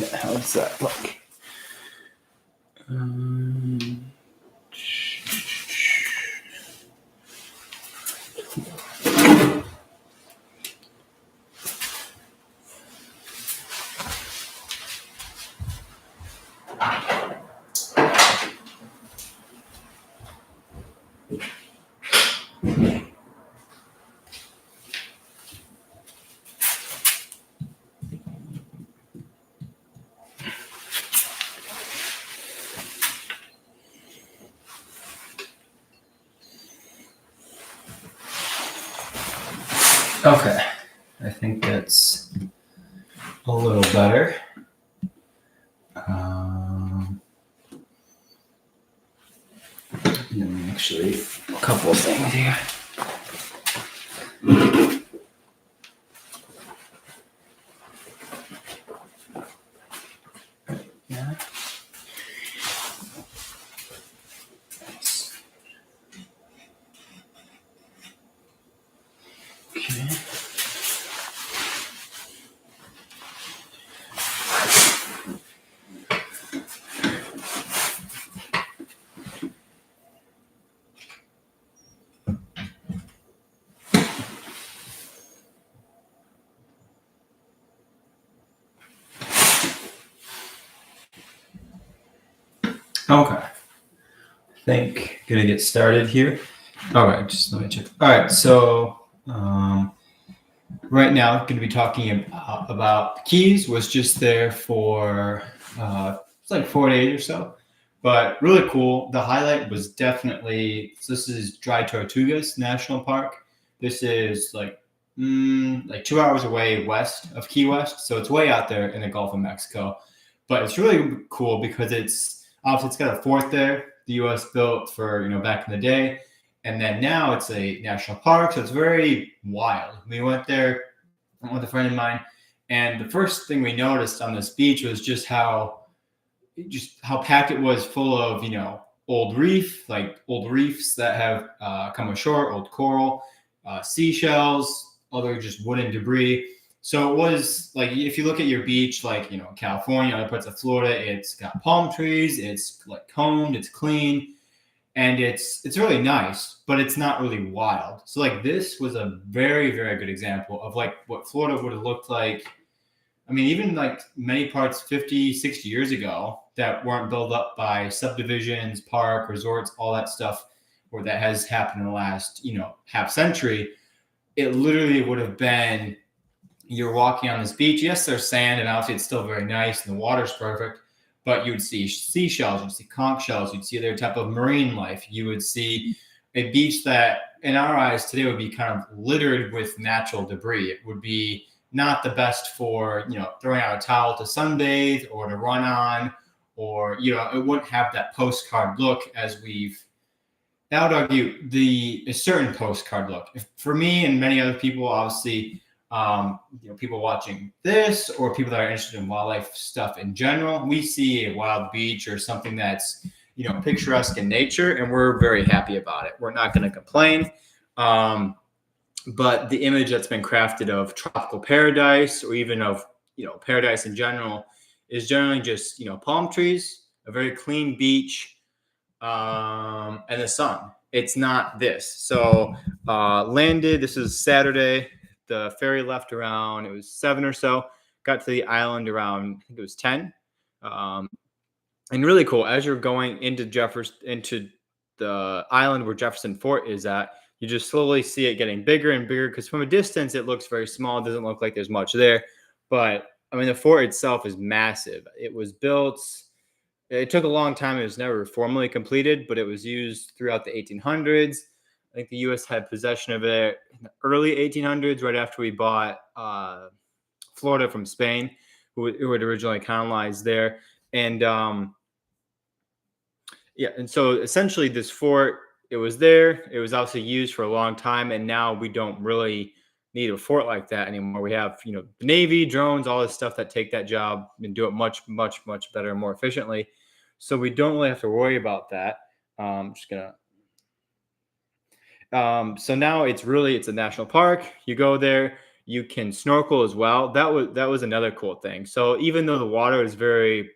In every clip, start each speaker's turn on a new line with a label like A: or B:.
A: Okay, how does that look? Okay, I think that's a little better. Let me actually a couple of things here. Yeah. Okay. Okay. I think gonna get started here. All right, just let me check. All right, so right now going to be talking about the Keys. Was just there for it's like 4 days or so, but really cool. The highlight was definitely this is Dry Tortugas National Park. This is like 2 hours away west of Key West, so it's way out there in the Gulf of Mexico. But it's really cool because it's obviously it's got a fort there. The U.S. built for back in the day. And then now it's a national park, so it's very wild. We went there with a friend of mine, and the first thing we noticed on this beach was just how packed it was, full of old reefs that have come ashore, old coral, seashells, other just wooden debris. So it was like if you look at your beach, like California, other parts of Florida, it's got palm trees, it's like combed, it's clean. And it's really nice, but it's not really wild. So like this was a very, very good example of like what Florida would have looked like. I mean, even like many parts 50, 60 years ago that weren't built up by subdivisions, park, resorts, all that stuff, or that has happened in the last, half century. It literally would have been, you're walking on this beach. Yes, there's sand, and obviously it's still very nice and the water's perfect. But you would see seashells, you'd see conch shells, you'd see other type of marine life. You would see a beach that, in our eyes today, would be kind of littered with natural debris. It would be not the best for throwing out a towel to sunbathe or to run on, or it wouldn't have that postcard look as we've. I would argue a certain postcard look. For me and many other people, obviously. People watching this or people that are interested in wildlife stuff in general, we see a wild beach or something that's, picturesque in nature, and we're very happy about it. We're not going to complain. But the image that's been crafted of tropical paradise or even of, paradise in general is generally just, palm trees, a very clean beach, and the sun. It's not this. So landed, this is Saturday. The ferry left around, it was 7 or so, got to the island around, I think it was 10. And really cool, as you're going into the island where Jefferson Fort is at, you just slowly see it getting bigger and bigger, because from a distance, it looks very small. It doesn't look like there's much there. But, I mean, the fort itself is massive. It was built, it took a long time. It was never formally completed, but it was used throughout the 1800s. I think the U.S. had possession of it in the early 1800s, right after we bought Florida from Spain, who had originally colonized there. And and so essentially this fort, it was there. It was obviously used for a long time, and now we don't really need a fort like that anymore. We have, the Navy, drones, all this stuff that take that job and do it much, much, much better and more efficiently. So we don't really have to worry about that. I'm just gonna. So now it's a national park. You go there, You can snorkel as well. That was another cool thing. So even though the water is very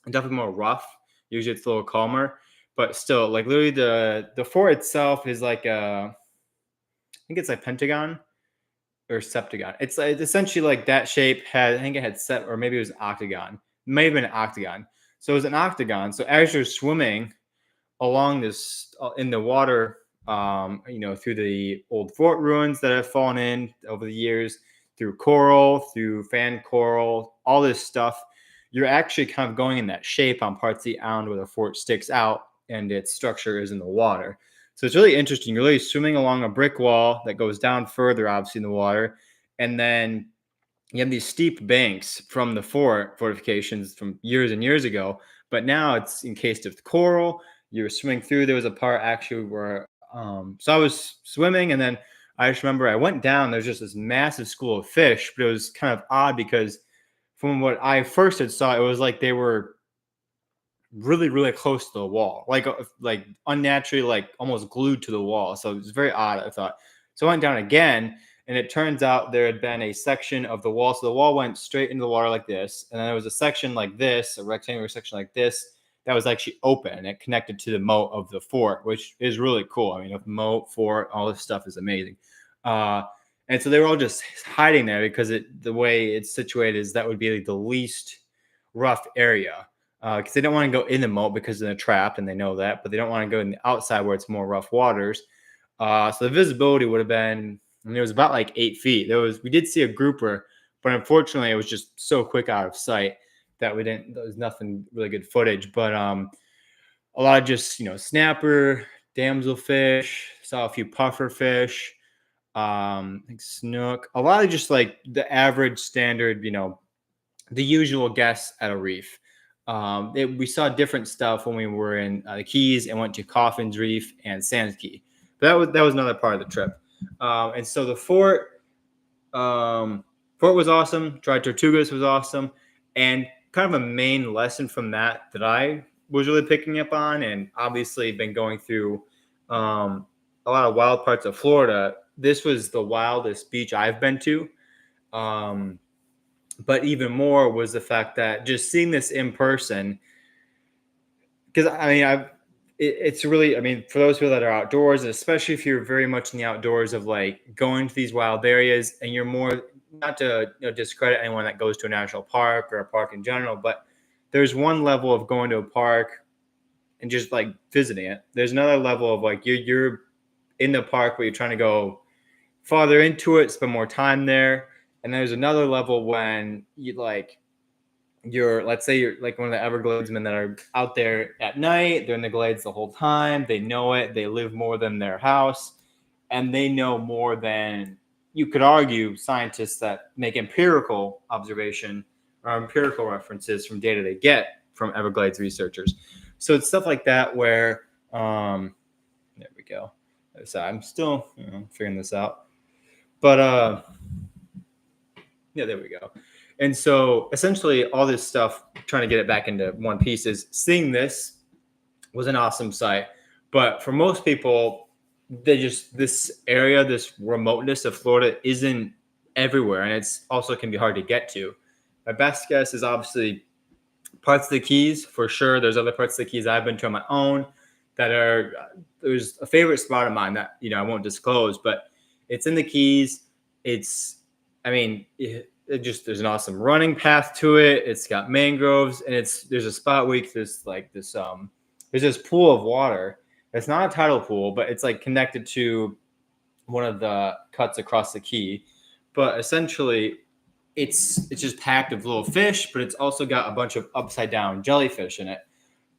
A: definitely more rough, usually it's a little calmer, but still, like literally the fort itself is like I think it's like pentagon or septagon. It's like essentially like that shape had, I think it had set, or maybe it was octagon. It may have been an octagon. So it was an octagon. So as you're swimming along this in the water, through the old fort ruins that have fallen in over the years, through coral, through fan coral, all this stuff, you're actually kind of going in that shape on parts of the island where the fort sticks out and its structure is in the water. So it's really interesting. You're really swimming along a brick wall that goes down further, obviously, in the water. And then you have these steep banks from the fortifications from years and years ago, but now it's encased with coral. You're swimming through. There was a part actually where, so I was swimming, and then I just remember I went down. There's just this massive school of fish, but it was kind of odd because from what I first had saw, it was like they were really, really close to the wall, like unnaturally, like almost glued to the wall. So it was very odd, I thought. So I went down again, and it turns out there had been a section of the wall. So the wall went straight into the water like this, and then there was a section like this, a rectangular section like this, that was actually open, and it connected to the moat of the fort, which is really cool. I mean, a moat, fort, all this stuff is amazing. Uh, and so they were all just hiding there because the way it's situated is that would be like the least rough area, because they don't want to go in the moat because they're trapped and they know that, but they don't want to go in the outside where it's more rough waters. So the visibility would have been, I mean, it was about like 8 feet. We did see a grouper, but unfortunately it was just so quick out of sight that there was nothing really good footage. But a lot of just, snapper, damselfish, saw a few puffer fish, like snook, a lot of just like the average standard, the usual guests at a reef. We saw different stuff when we were in the Keys and went to Coffin's Reef and Sands Key. But that was another part of the trip. And so the fort was awesome. Dried Tortugas was awesome, and kind of a main lesson from that I was really picking up on, and obviously been going through a lot of wild parts of Florida. This was the wildest beach I've been to. But even more was the fact that just seeing this in person, because I mean, it's really, I mean, for those people that are outdoors, especially if you're very much in the outdoors of like going to these wild areas, and you're more, not to discredit anyone that goes to a national park or a park in general, but there's one level of going to a park and just like visiting it. There's another level of like you're in the park, but you're trying to go farther into it, spend more time there. And there's another level when let's say you're like one of the Evergladesmen that are out there at night. They're in the glades the whole time. They know it. They live more than their house, and they know more than, you could argue, scientists that make empirical observation or empirical references from data they get from Everglades researchers. So it's stuff like that where, there we go. So I'm still figuring this out, but yeah, there we go. And so essentially all this stuff, trying to get it back into one piece, is seeing this was an awesome sight. But for most people, this area, this remoteness of Florida isn't everywhere. And it's also can be hard to get to. My best guess is obviously parts of the Keys, for sure. There's other parts of the Keys I've been to on my own that are, there's a favorite spot of mine that, I won't disclose, but it's in the Keys. There's an awesome running path to it. It's got mangroves, and there's a spot where there's this pool of water. It's not a tidal pool, but it's like connected to one of the cuts across the key. But essentially, it's just packed with little fish, but it's also got a bunch of upside down jellyfish in it.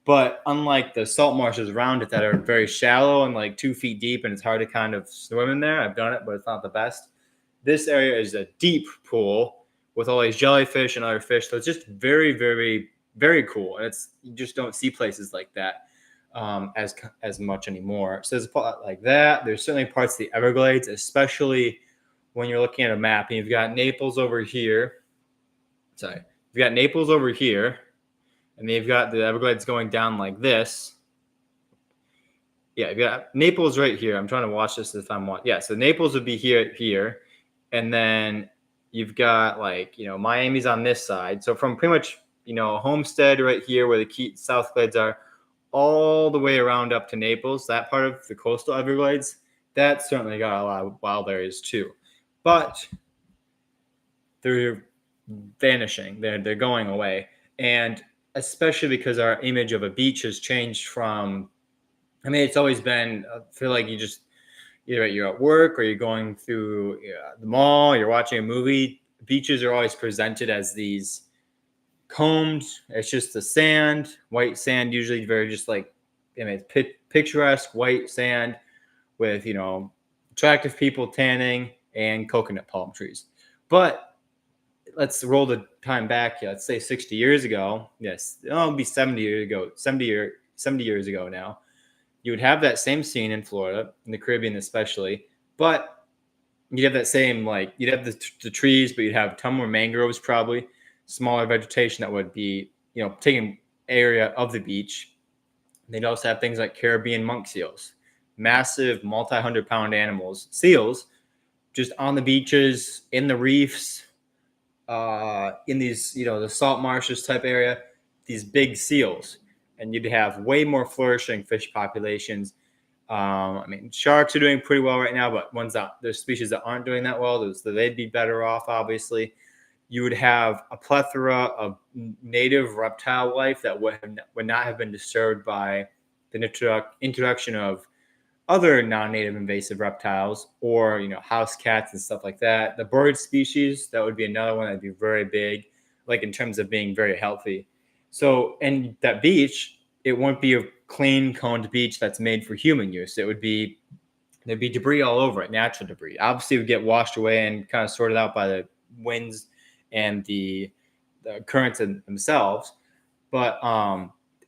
A: But unlike the salt marshes around it that are very shallow and like 2 feet deep, and it's hard to kind of swim in there. I've done it, but it's not the best. This area is a deep pool with all these jellyfish and other fish. So it's just very, very, very cool. And you just don't see places like that as much anymore. So there's a spot like that. There's certainly parts of the Everglades, especially when you're looking at a map and you've got Naples over here. You've got Naples over here, and then you've got the Everglades going down like this. Yeah, you've got Naples right here. I'm trying to watch this if I'm watching. Yeah, so Naples would be here.
B: and then you've got Miami's on this side. So from pretty much Homestead right here where the South Glades are, all the way around up to Naples, that part of the coastal Everglades, that certainly got a lot of wild areas too. But they're vanishing. They're going away. And especially because our image of a beach has changed from, I mean, it's always been, I feel like you're at work or you're going through the mall, you're watching a movie. Beaches are always presented as these combed. It's just the sand, white sand, usually very just like, I mean, it's picturesque white sand with, attractive people tanning and coconut palm trees. But let's roll the time back. Let's say 60 years ago. Yes, it'll be 70 years ago. 70 years ago now. You would have that same scene in Florida, in the Caribbean especially, but you'd have that same, you'd have the trees, but you'd have a ton more mangroves, probably smaller vegetation that would be, taking area of the beach. They'd also have things like Caribbean monk seals, massive multi-100-pound animals, seals, just on the beaches, in the reefs, in these, the salt marshes type area, these big seals. And you'd have way more flourishing fish populations. I mean, sharks are doing pretty well right now, but there's species that aren't doing that well. They'd be better off, obviously. You would have a plethora of native reptile life that would not have been disturbed by the introduction of other non-native invasive reptiles or house cats and stuff like that. The bird species, that would be another one that'd be very big, like in terms of being very healthy. So, and that beach, it won't be a clean coned beach that's made for human use. There'd be debris all over it, natural debris. Obviously, it would get washed away and kind of sorted out by the winds and the currents themselves. But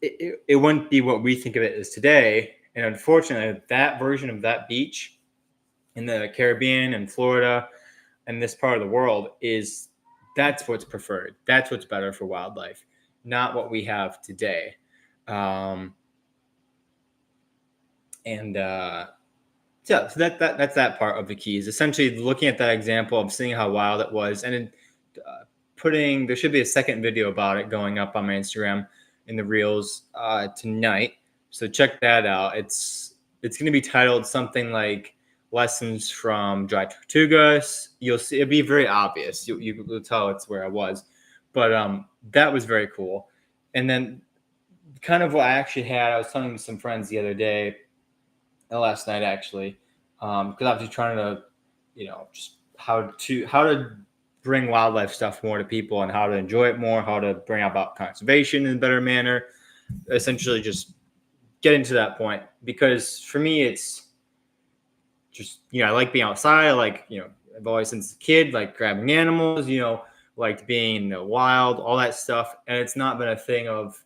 B: it wouldn't be what we think of it as today. And unfortunately, that version of that beach in the Caribbean and Florida and this part of the world that's what's preferred. That's what's better for wildlife, not what we have today. So that's that part of the Keys. Essentially, looking at that example of seeing how wild it was, and there should be a second video about it going up on my Instagram in the reels tonight. So check that out. It's going to be titled something like "Lessons from Dry Tortugas." You'll see it'll be very obvious. You'll tell it's where I was, but that was very cool. And then, kind of what I actually had, I was telling some friends the other day, last night actually, because I was just trying to, just how to bring wildlife stuff more to people and how to enjoy it more, how to bring about conservation in a better manner. Essentially, just getting to that point, because for me, it's just, I like being outside. I like, I've always since a kid, like grabbing animals, liked being in the wild, all that stuff. And it's not been a thing of,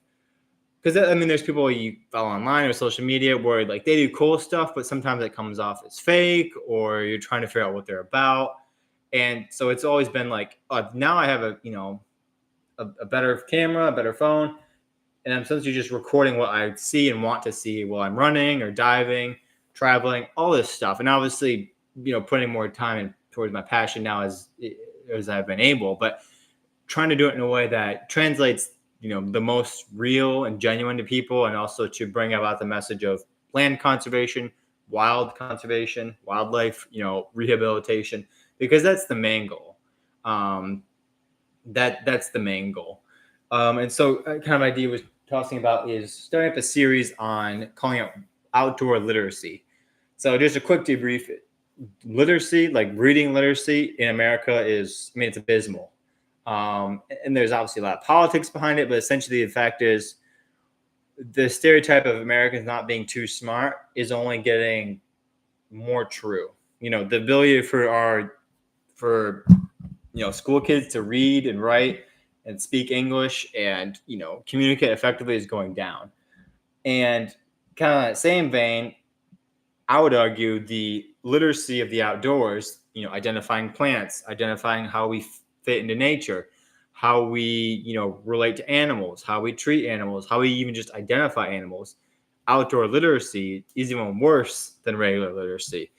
B: because I mean, there's people you follow online or social media where they do cool stuff, but sometimes it comes off as fake, or you're trying to figure out what they're about. And so it's always been now I have a better camera, a better phone, and I'm essentially just recording what I see and want to see while I'm running or diving, traveling, all this stuff. And obviously, putting more time towards my passion now as I've been able, but trying to do it in a way that translates the most real and genuine to people, and also to bring about the message of land conservation, wild conservation, wildlife, rehabilitation, because that's the main goal. That's the main goal. And so kind of idea was talking about is starting up a series on calling it outdoor literacy. So just a quick debrief. Literacy, like reading literacy in America it's abysmal. And there's obviously a lot of politics behind it, but essentially the fact is the stereotype of Americans not being too smart is only getting more true. The ability for school kids to read and write and speak English and, communicate effectively is going down. And kind of in that same vein, I would argue the literacy of the outdoors, identifying plants, identifying how we fit into nature, how we, relate to animals, how we treat animals, how we even just identify animals. Outdoor literacy is even worse than regular literacy.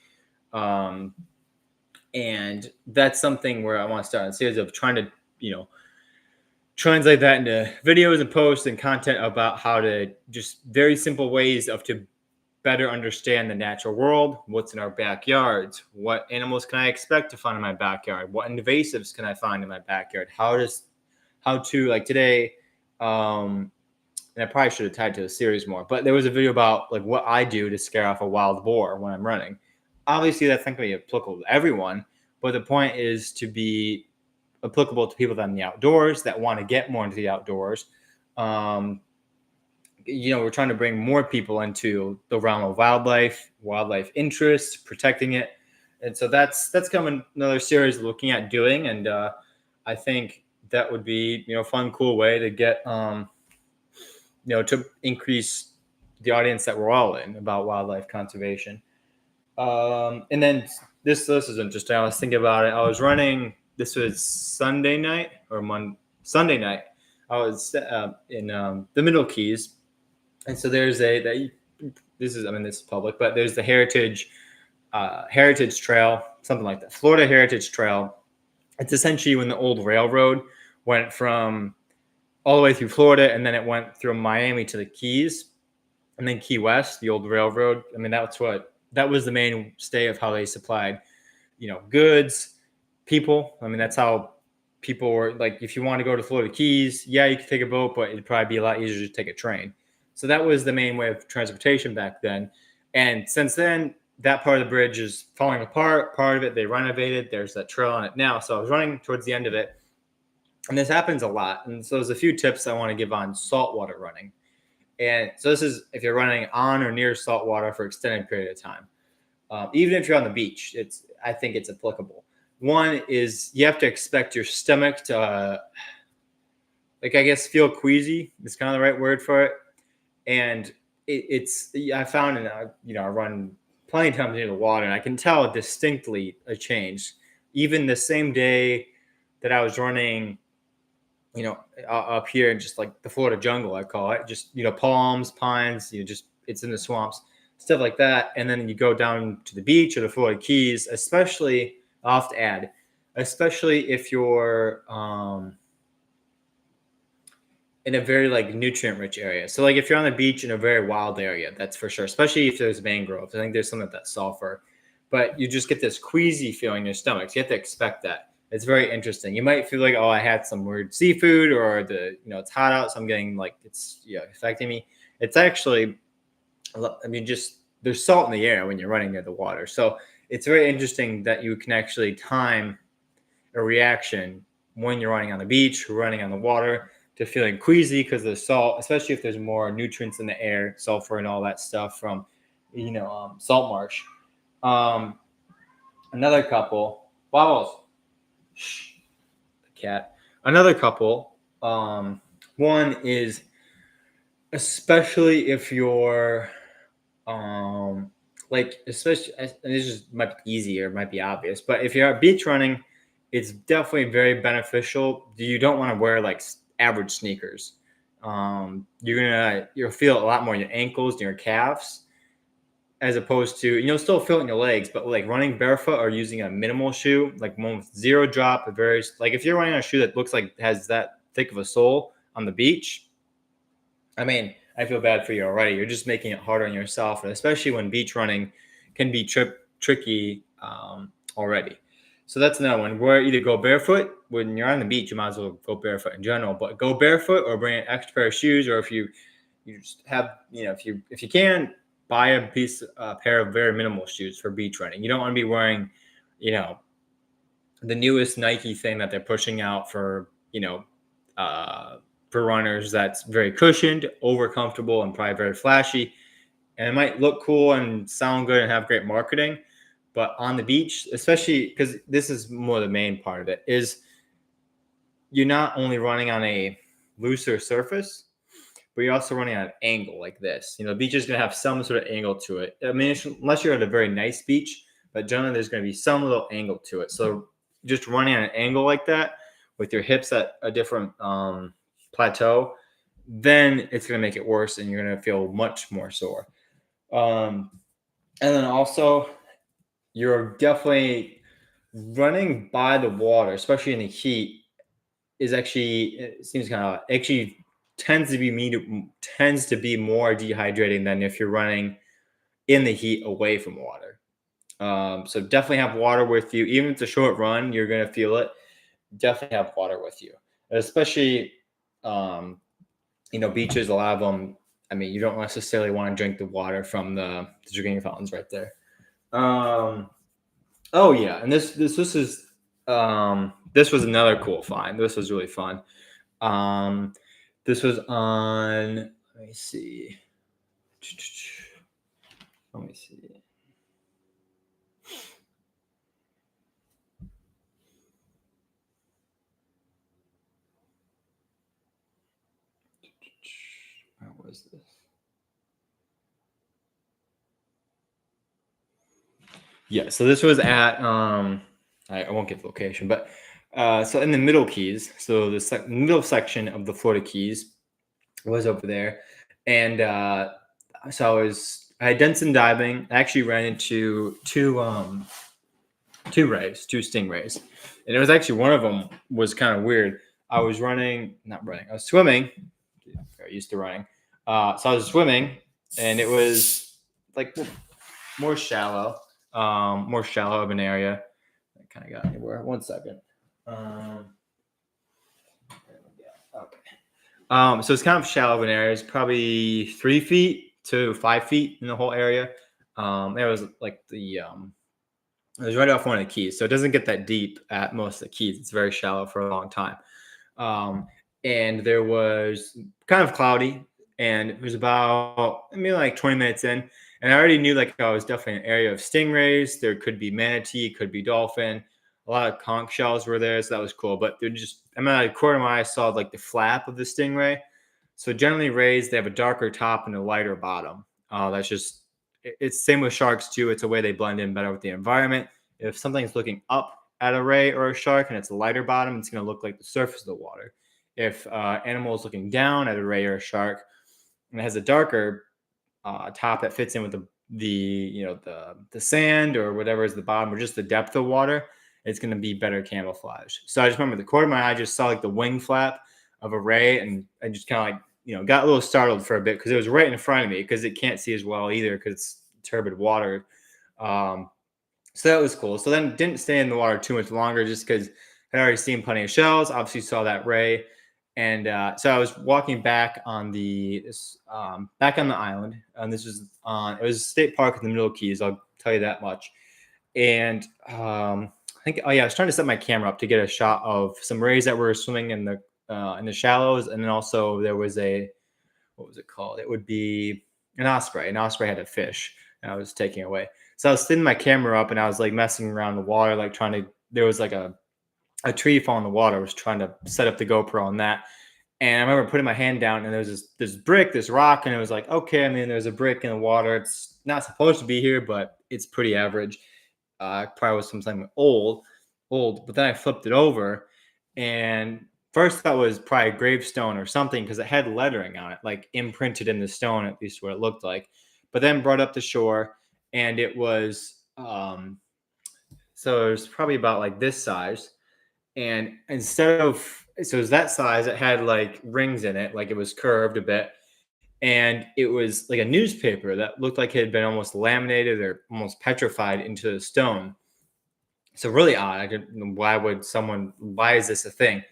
B: And that's something where I want to start a series of trying to, translate that into videos and posts and content about how to just very simple ways of to better understand the natural world, what's in our backyards, what animals can I expect to find in my backyard, what invasives can I find in my backyard, how to like today, and I probably should have tied to the series more, but there was a video about like what I do to scare off a wild boar when I'm running. Obviously, that's not going to be applicable to everyone, but the point is to be applicable to people that are in the outdoors that want to get more into the outdoors. We're trying to bring more people into the realm of wildlife interests, protecting it, and so that's kind of another series looking at doing, and I think that would be fun, cool way to get to increase the audience that we're all in about wildlife conservation. And then this is interesting. I was thinking about it. I was running. This was Sunday night or Sunday night. I was in the Middle Keys, and so there's this is public, but there's the Heritage Trail, something like that, Florida Heritage Trail. It's essentially when the old railroad went from all the way through Florida, and then it went through Miami to the Keys, and then Key West, the old railroad. I mean, that was the mainstay of how they supplied, goods, people. I mean, that's how people were like, if you want to go to Florida Keys, yeah, you could take a boat, but it'd probably be a lot easier to take a train. So that was the main way of transportation back then. And since then, that part of the bridge is falling apart. Part of it, they renovated. There's that trail on it now. So I was running towards the end of it. And this happens a lot. And so there's a few tips I want to give on saltwater running. And so this is if you're running on or near saltwater for extended period of time. Even if you're on the beach, I think it's applicable. One is you have to expect your stomach to, feel queasy. It's kind of the right word for it. And I found, and I run plenty of times near the water, and I can tell distinctly a change. Even the same day that I was running, up here in just like the Florida jungle, I call it, just, palms, pines, it's in the swamps, stuff like that. And then you go down to the beach or the Florida Keys, especially, I'll have to add, especially if you're in a very nutrient rich area. So if you're on the beach in a very wild area, that's for sure, especially if there's mangroves. I think there's some of that sulfur, but you just get this queasy feeling in your stomach. So you have to expect that. It's very interesting. You might feel like, oh, I had some weird seafood, or it's hot out, so I'm getting it's affecting me. It's actually, there's salt in the air when you're running near the water. So it's very interesting that you can actually time a reaction when you're running on the beach, running on the water, to feeling queasy because of the salt, especially if there's more nutrients in the air, sulfur and all that stuff from, salt marsh. Another couple, Bubbles. Shh, the cat. Another couple. One is, especially if you're, especially, and this just might be easier, might be obvious, but if you're beach running, it's definitely very beneficial. You don't want to wear average sneakers. You'll feel a lot more in your ankles and your calves, as opposed to, you'll still feel it in your legs, but running barefoot or using a minimal shoe, one with zero drop, if you're running on a shoe that looks like has that thick of a sole on the beach, I mean, I feel bad for you already. You're just making it harder on yourself, and especially when beach running can be tricky already. So that's another one. Where either go barefoot when you're on the beach, you might as well go barefoot in general, but go barefoot or bring an extra pair of shoes, or if you just have, if you can, buy a pair of very minimal shoes for beach running. You don't want to be wearing, the newest Nike thing that they're pushing out for runners that's very cushioned, over comfortable, and probably very flashy. And it might look cool and sound good and have great marketing, but on the beach, especially because this is more the main part of it, is you're not only running on a looser surface, but you're also running at an angle like this. The beach is going to have some sort of angle to it. I mean, unless you're at a very nice beach, but generally there's going to be some little angle to it. So just running at an angle like that with your hips at a different plateau, then it's going to make it worse, and you're going to feel much more sore. And then also, you're definitely running by the water, especially in the heat, is actually it seems kind of actually tends to be more dehydrating than if you're running in the heat away from water. So definitely have water with you, even if it's a short run, you're gonna feel it. Definitely have water with you, especially um, beaches. A lot of them. I mean, you don't necessarily want to drink the water from the drinking fountains right there. Um, oh yeah, and this was another cool find. This was really fun. Um, this was on. Let me see. Let me see. Where was this? Yeah, so this was at I won't get the location, but so in the Middle Keys, so the middle section of the Florida Keys was over there, and so I had done some diving. I actually ran into two rays, two stingrays, and it was actually one of them was kind of weird. I was not running, I was swimming. Very used to running, so I was swimming, and it was like more shallow of an area. I kind of got anywhere. One second. Okay. So it's kind of shallow of an area. It's probably 3 feet to 5 feet in the whole area. It was like it was right off one of the keys, so it doesn't get that deep at most of the keys. It's very shallow for a long time. Um, and there was kind of cloudy, and it was about maybe like 20 minutes in, and I already knew like I was definitely an area of stingrays. There could be manatee, could be dolphin. A lot of conch shells were there, so that was cool. But they're just, I mean, at a quarter of my eye, I saw like the flap of the stingray. So generally, rays they have a darker top and a lighter bottom. That's just it's same with sharks too. It's a way they blend in better with the environment. If something's looking up at a ray or a shark and it's a lighter bottom, it's going to look like the surface of the water. If animal is looking down at a ray or a shark and it has a darker top that fits in with the sand or whatever is the bottom or just the depth of water, it's going to be better camouflage. So I just remember the corner of my eye just saw like the wing flap of a ray, and I just kind of like got a little startled for a bit because it was right in front of me because it can't see as well either because it's turbid water. Um, so that was cool. So then didn't stay in the water too much longer just because I'd already seen plenty of shells. Obviously saw that ray, and so I was walking back on back on the island, and this was on it was a state park in the Middle Keys. I'll tell you that much. And I think I was trying to set my camera up to get a shot of some rays that were swimming in the shallows, and then also there was what was it called? It would be an osprey. An osprey had a fish, and I was taking away. So I was sitting my camera up, and I was like messing around the water, like trying to. There was like a tree fall in the water. I was trying to set up the GoPro on that, and I remember putting my hand down, and there was this rock, and it was like, okay, I mean, there's a brick in the water. It's not supposed to be here, but it's pretty average. Probably was something old. But then I flipped it over, and first thought it was probably a gravestone or something because it had lettering on it, like imprinted in the stone, at least what it looked like. But then brought up the shore, and it was so it was probably about like this size, and instead of so it was that size, it had like rings in it, like it was curved a bit, and it was like a newspaper that looked like it had been almost laminated or almost petrified into the stone. So really odd. I didn't. Why is this a thing?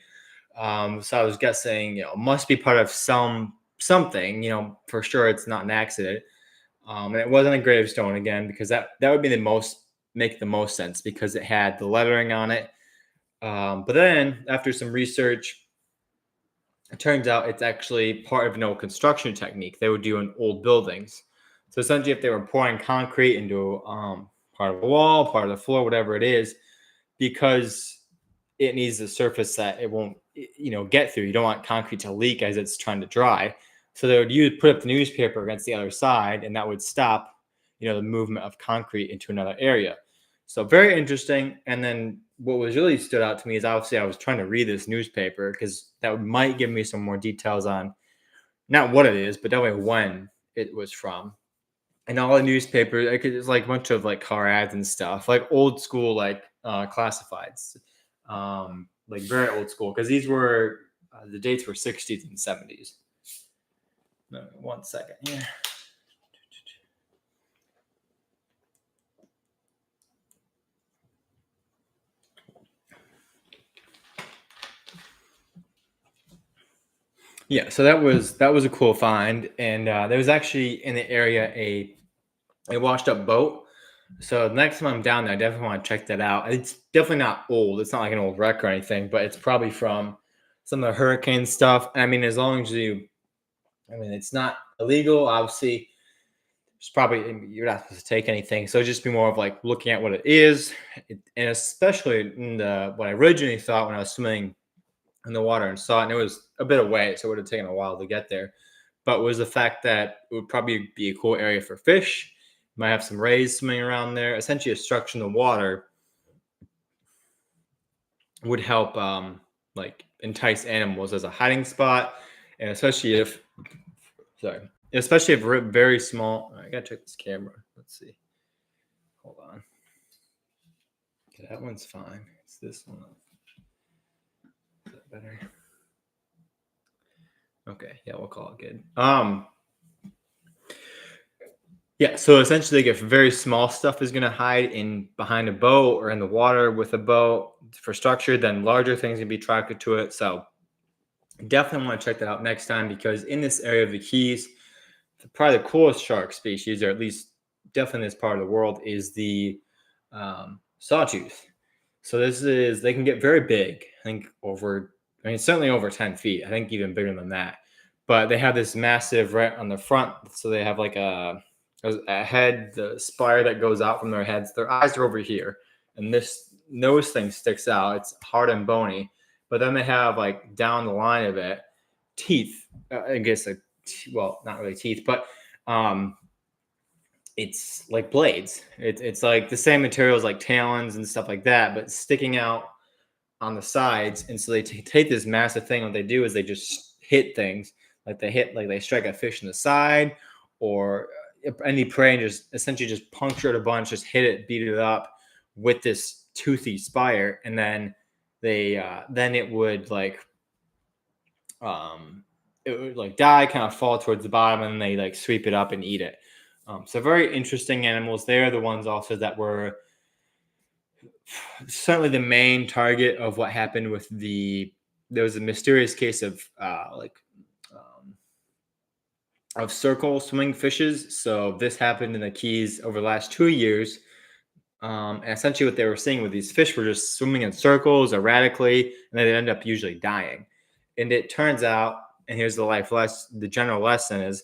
B: So I was guessing, must be part of something. For sure, it's not an accident. And it wasn't a gravestone again because that would be make the most sense because it had the lettering on it. But then after some research, it turns out it's actually part of an old construction technique they would do in old buildings. So essentially, if they were pouring concrete into part of a wall, part of the floor, whatever it is, because it needs a surface that it won't, get through. You don't want concrete to leak as it's trying to dry. So they would put up the newspaper against the other side, and that would stop, the movement of concrete into another area. So very interesting. And then what was really stood out to me is obviously I was trying to read this newspaper because that might give me some more details on not what it is, but definitely when it was from. And all the newspapers, like it's like a bunch of like car ads and stuff, like old school, like classifieds, like very old school, because these were the dates were 60s and 70s. No, 1 second here. Yeah, so that was a cool find, and there was actually in the area a washed up boat. So the next time I'm down there, I definitely want to check that out. It's definitely not old. It's not like an old wreck or anything, but it's probably from some of the hurricane stuff. I mean, as long as it's not illegal. Obviously, it's probably you're not supposed to take anything. So just be more of like looking at what it is, and especially in what I originally thought when I was swimming in the water and saw it, and it was a bit away, so it would have taken a while to get there. But was the fact that it would probably be a cool area for fish. Might have some rays swimming around there. Essentially, a structure in the water would help like entice animals as a hiding spot, and especially if very small. I gotta check this camera. Let's see. Hold on. Okay, that one's fine. It's this one. Is that better? Okay, yeah, we'll call it good. Yeah, so essentially, like if very small stuff is going to hide in behind a boat or in the water with a boat for structure, then larger things can be attracted to it. So definitely want to check that out next time, because in this area of the Keys, probably the coolest shark species, or at least definitely in this part of the world, is the sawtooth. So they can get very big. I think certainly over 10 feet. I think even bigger than that. But they have this massive right on the front. So they have like a head, the spire that goes out from their heads. Their eyes are over here, and this nose thing sticks out. It's hard and bony. But then they have like down the line of it, teeth. I guess well, not really teeth, but it's like blades. It's like the same materials like talons and stuff like that, but sticking out on the sides. And so they take this massive thing. What they do is they just hit things, like they strike a fish in the side or any prey, and just essentially just puncture it a bunch, just hit it, beat it up with this toothy spire, and then then it would die, kind of fall towards the bottom, and then they like sweep it up and eat it. So very interesting animals. They're the ones also that were certainly the main target of what happened with there was a mysterious case of circle swimming fishes. So this happened in the Keys over the last 2 years. And essentially what they were seeing with these fish were just swimming in circles erratically, and they end up usually dying. And it turns out, and here's the general lesson is,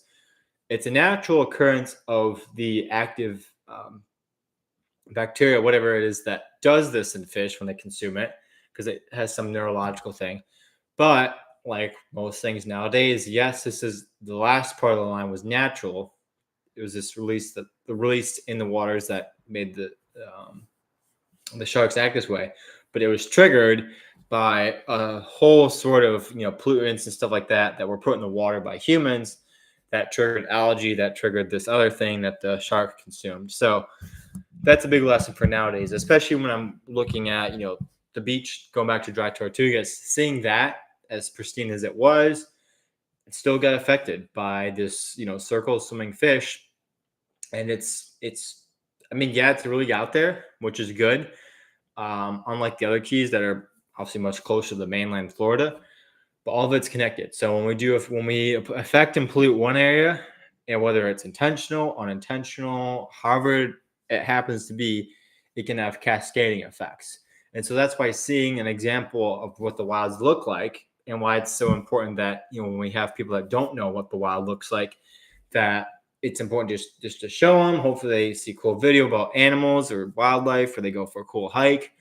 B: it's a natural occurrence of the active bacteria, whatever it is that does this in fish when they consume it, because it has some neurological thing. But like most things nowadays, yes, this is the last part of the line was natural. It was this release in the waters that made the sharks act this way, but it was triggered by a whole sort of pollutants and stuff like that were put in the water by humans, that triggered algae, that triggered this other thing that the shark consumed. So that's a big lesson for nowadays, especially when I'm looking at the beach, going back to dry tortugas, seeing that as pristine as it was, it still got affected by this circle swimming fish. And it's really out there, which is good. Unlike the other Keys that are obviously much closer to the mainland Florida, but all of it's connected. So when we affect and pollute one area, and whether it's intentional, unintentional, however it happens to be, it can have cascading effects. And so that's why seeing an example of what the wilds look like, and why it's so important that when we have people that don't know what the wild looks like, that it's important just to show them. Hopefully they see a cool video about animals or wildlife, or they go for a cool hike,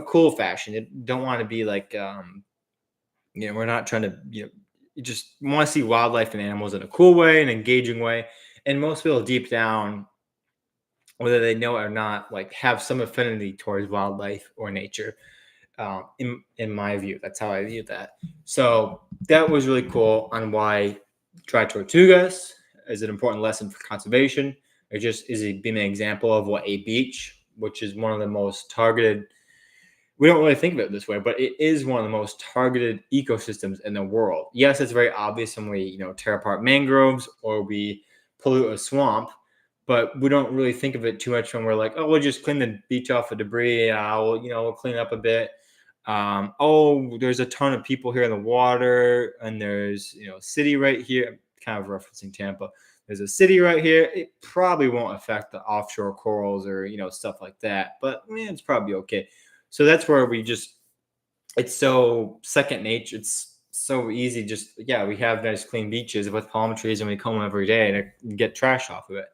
B: cool fashion. You don't want to be like, we're not trying to, you just want to see wildlife and animals in a cool way, an engaging way. And most people deep down, whether they know it or not, like have some affinity towards wildlife or nature. In my view, that's how I view that. So that was really cool on why dry tortugas is an important lesson for conservation. It just is being an example of what a beach which is one of the most targeted. We don't really think of it this way, but it is one of the most targeted ecosystems in the world. Yes, it's very obvious when we, tear apart mangroves or we pollute a swamp, but we don't really think of it too much when we're like, oh, we'll just clean the beach off of debris. We'll clean up a bit. Oh, there's a ton of people here in the water, and there's, a city right here. Kind of referencing Tampa. There's a city right here. It probably won't affect the offshore corals or, stuff like that, but it's probably okay. So that's where it's so second nature. It's so easy. We have nice clean beaches with palm trees and we comb them every day and get trash off of it.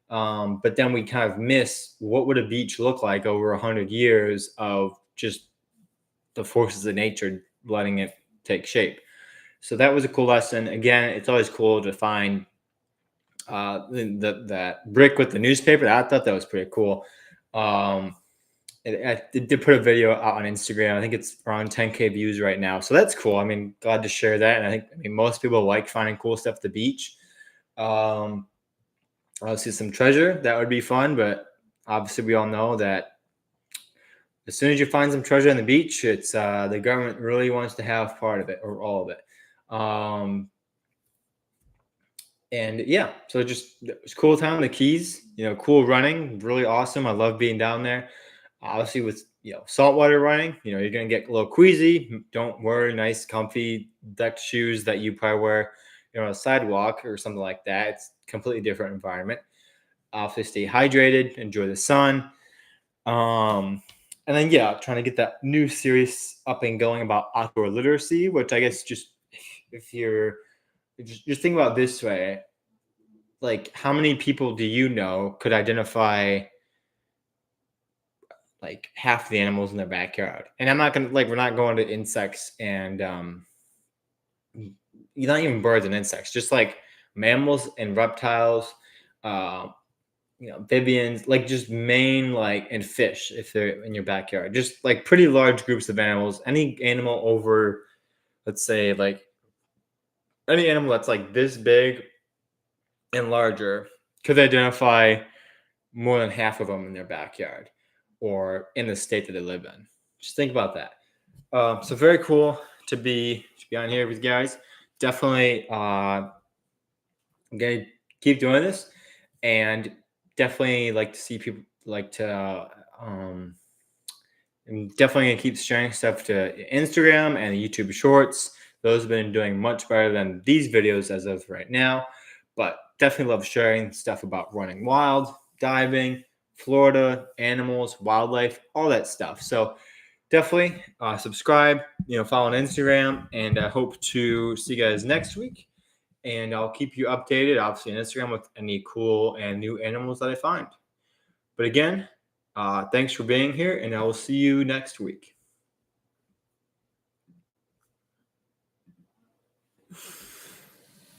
B: But then we kind of miss what would a beach look like over 100 years of just the forces of nature letting it take shape. So that was a cool lesson. Again, it's always cool to find that brick with the newspaper. I thought that was pretty cool. I did put a video out on Instagram. I think it's around 10K views right now. So that's cool. Glad to share that. And I think most people like finding cool stuff at the beach. I'll see some treasure. That would be fun. But obviously we all know that as soon as you find some treasure on the beach, it's the government really wants to have part of it or all of it. And yeah, so it was cool time in the Keys, cool running, really awesome. I love being down there. Obviously with, saltwater running, you're going to get a little queasy. Don't wear nice, comfy decked shoes that you probably wear, on a sidewalk or something like that. It's a completely different environment. Obviously stay hydrated, enjoy the sun. And then, trying to get that new series up and going about outdoor literacy, which I guess just if you're just think about it this way, like how many people do you know could identify like half the animals in their backyard? And I'm not we're not going to insects and not even birds and insects, just like mammals and reptiles, amphibians, like just and fish if they're in your backyard. Just like pretty large groups of animals. Any animal over, let's say, like any animal that's like this big and larger could identify more than half of them in their backyard or in the state that they live in. Just think about that. So very cool to be on here with you guys. Definitely I'm gonna keep doing this, and definitely like to see people I'm definitely gonna keep sharing stuff to Instagram and YouTube Shorts. Those have been doing much better than these videos as of right now, but definitely love sharing stuff about running wild, diving, Florida, animals, wildlife, all that stuff. So definitely subscribe, follow on Instagram, and I hope to see you guys next week. And I'll keep you updated, obviously, on Instagram with any cool and new animals that I find. But again, thanks for being here, and I will see you next week.